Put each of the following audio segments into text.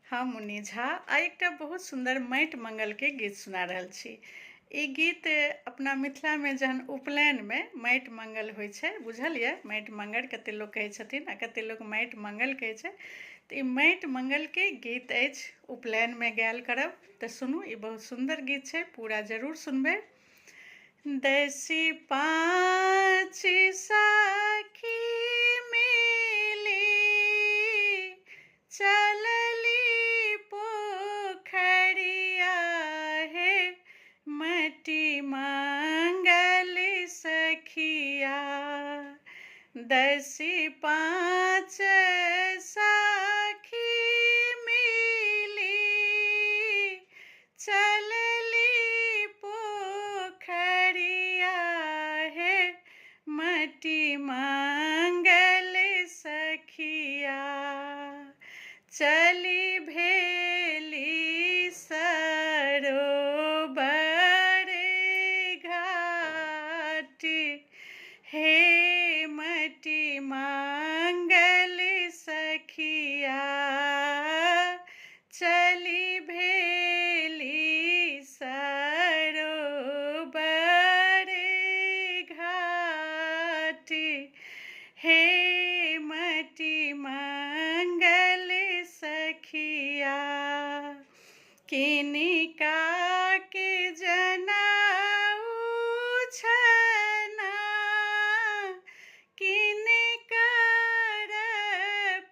हम मुन्नी झा आ एकटा बहुत सुंदर माटि मंगल के गीत सुना रहल छी। ई गीत अपना मिथिला में जहन उपनयन में माटि मंगल होइ छै, बुझलिए माटि मंगल कते लोग कहै छथिन आ कते लोग माटि मंगल कहै छै। तऽ ई माटि मंगल के गीत अछि, उपनयन में गायल करब। तऽ सुनू, ई बहुत सुंदर गीत छै, पूरा जरूर सुनबै। दसी पाँच सखी मिली चलली पोखरिया हे मटी मंगल सखिया। दसी पाँच सखी मिली चलली पोखरिया हे मटी मंगल सखिया। चली भेली सरोवर घाट हे मटी मंगल सखिया। चली भेली सरोवर घाट हे मटी मंगल सखिया। किनिका के जनाऊ छना किनकर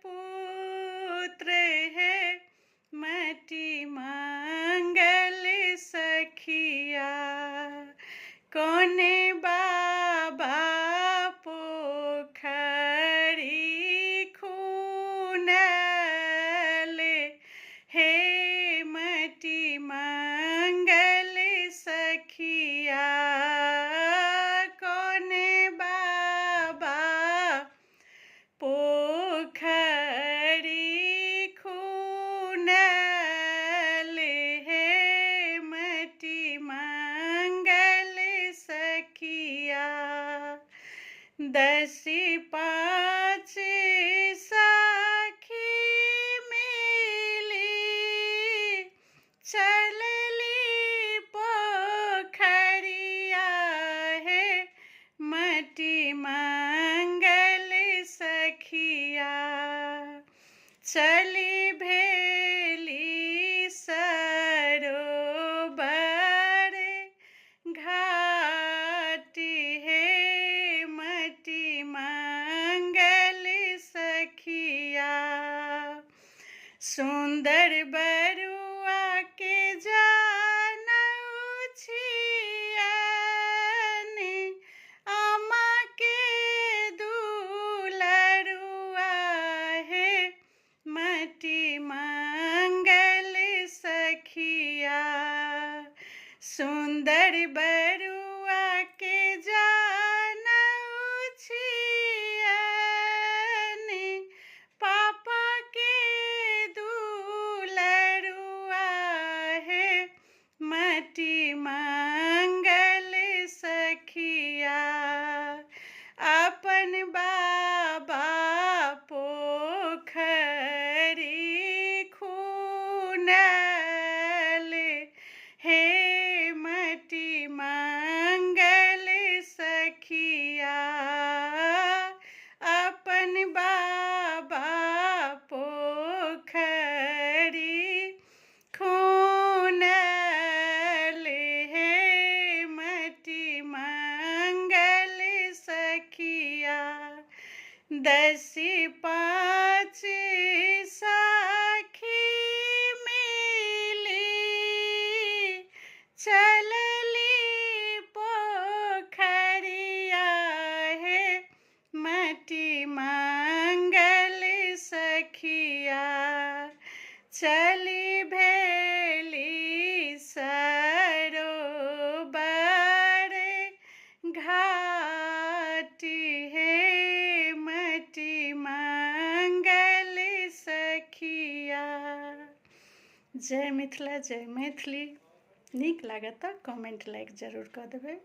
पुत्र हे मटी मंगल सखिया। कोने बाबा पोखरी खुनल हे मटी मंगल सखिया। कोने बाबा पोखरी खुनल हे मटी मंगल सखिया। दसी पाँच सखी मिली चलली पोखरिया हे मटी मंगल सखिया। चली भेली सरोवर घाट हे मटी मंगल सखिया। सुंदर बरुआ के जानऊ छियनि अम्मा के दुलरुआ हे मटी मंगल सखिया। सुंदर बरुआ के जानऊ छियनि पापा के दुलरुआ हे मटी मंगल सखिया। अपन बाबा पोखरी खुनल हे मटी मंगल सखिया। अपन बाबा पोखरी खुनल हे मटी मंगल सखिया। दसी पाँच सखी मिली चलली पोखरिया हे मटी मंगल सखिया। चली भेली सरोवर घाट हे मटी मंगल सखिया। जय मिथिला, जय मैथिली। नीक लागत तऽ कमेंट लाइक जरूर कऽ देबै।